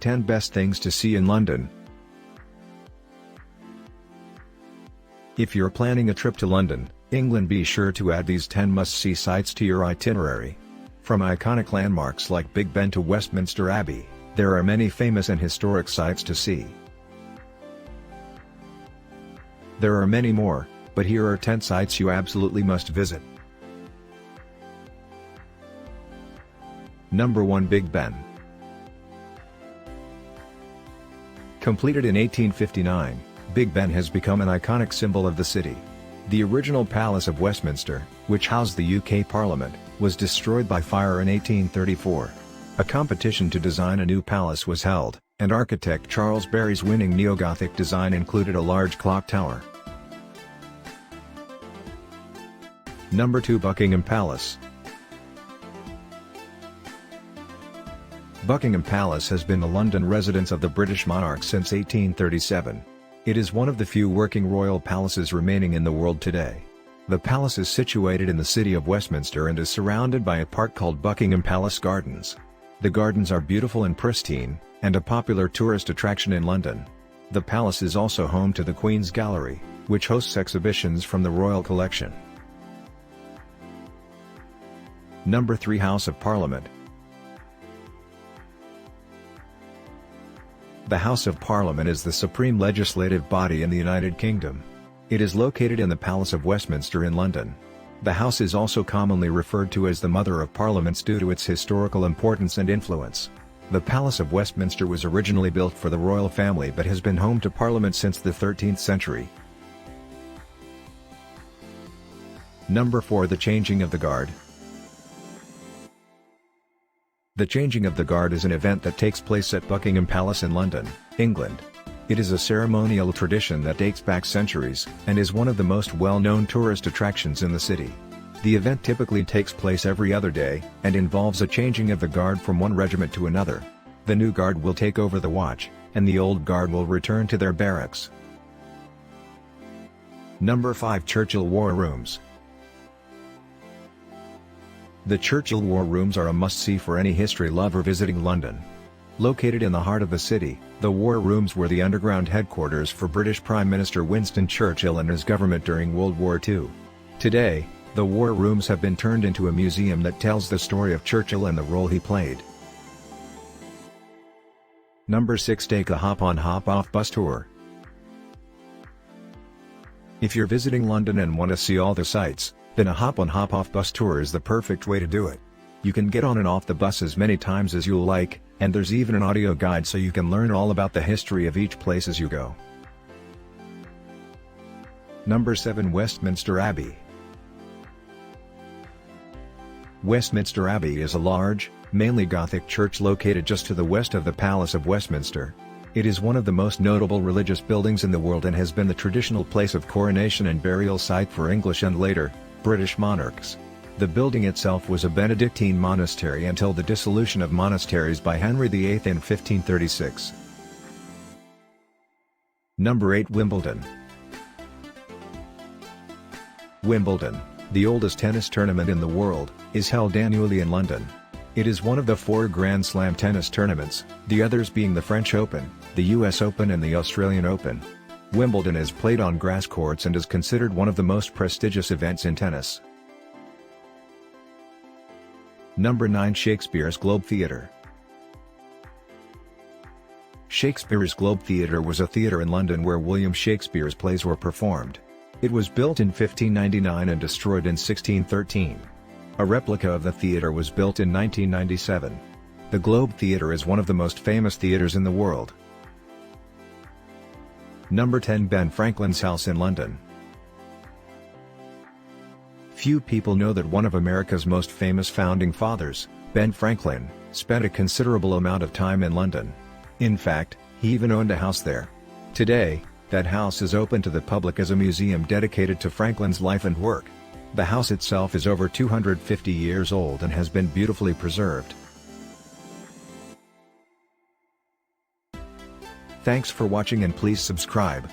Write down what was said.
10 Best Things to See in London. If you're planning a trip to London, England, be sure to add these 10 must-see sites to your itinerary. From iconic landmarks like Big Ben to Westminster Abbey, there are many famous and historic sites to see. There are many more, but here are 10 sites you absolutely must visit. Number 1. Big Ben. Completed in 1859, Big Ben has become an iconic symbol of the city. The original Palace of Westminster, which housed the UK Parliament, was destroyed by fire in 1834. A competition to design a new palace was held, and architect Charles Barry's winning neo-gothic design included a large clock tower. Number 2. Buckingham Palace. Buckingham Palace has been the London residence of the British monarch since 1837. It is one of the few working royal palaces remaining in the world today. The palace is situated in the City of Westminster and is surrounded by a park called Buckingham Palace Gardens. The gardens are beautiful and pristine, and a popular tourist attraction in London. The palace is also home to the Queen's Gallery, which hosts exhibitions from the royal collection. Number 3. House of Parliament. The House of Parliament is the supreme legislative body in the United Kingdom. It is located in the Palace of Westminster in London. The House is also commonly referred to as the Mother of Parliaments due to its historical importance and influence. The Palace of Westminster was originally built for the royal family but has been home to Parliament since the 13th century. Number 4. The Changing of the Guard. The Changing of the Guard is an event that takes place at Buckingham Palace in London, England. It is a ceremonial tradition that dates back centuries, and is one of the most well-known tourist attractions in the city. The event typically takes place every other day, and involves a changing of the guard from one regiment to another. The new guard will take over the watch, and the old guard will return to their barracks. Number 5. Churchill War Rooms. The Churchill War Rooms are a must-see for any history lover visiting London. Located in the heart of the city, the War Rooms were the underground headquarters for British Prime Minister Winston Churchill and his government during World War II. Today, the War Rooms have been turned into a museum that tells the story of Churchill and the role he played. Number 6. Take a hop-on hop-off bus tour. If you're visiting London and want to see all the sights, then a hop-on hop-off bus tour is the perfect way to do it. You can get on and off the bus as many times as you'll like, and there's even an audio guide so you can learn all about the history of each place as you go. Number 7. Westminster Abbey. Westminster Abbey is a large, mainly Gothic church located just to the west of the Palace of Westminster. It is one of the most notable religious buildings in the world and has been the traditional place of coronation and burial site for English and later, British monarchs. The building itself was a Benedictine monastery until the dissolution of monasteries by Henry VIII in 1536. Number 8. Wimbledon. Wimbledon, the oldest tennis tournament in the world, is held annually in London. It is one of the 4 Grand Slam tennis tournaments, the others being the French Open, the US Open and the Australian Open. Wimbledon is played on grass courts and is considered one of the most prestigious events in tennis. Number 9. Shakespeare's Globe Theatre. Shakespeare's Globe Theatre was a theatre in London where William Shakespeare's plays were performed. It was built in 1599 and destroyed in 1613. A replica of the theatre was built in 1997. The Globe Theatre is one of the most famous theatres in the world. Number 10. Ben Franklin's house in London. Few people know that one of America's most famous founding fathers, Ben Franklin, spent a considerable amount of time in London. In fact, he even owned a house there. Today, that house is open to the public as a museum dedicated to Franklin's life and work. The house itself is over 250 years old and has been beautifully preserved. Thanks for watching and please subscribe.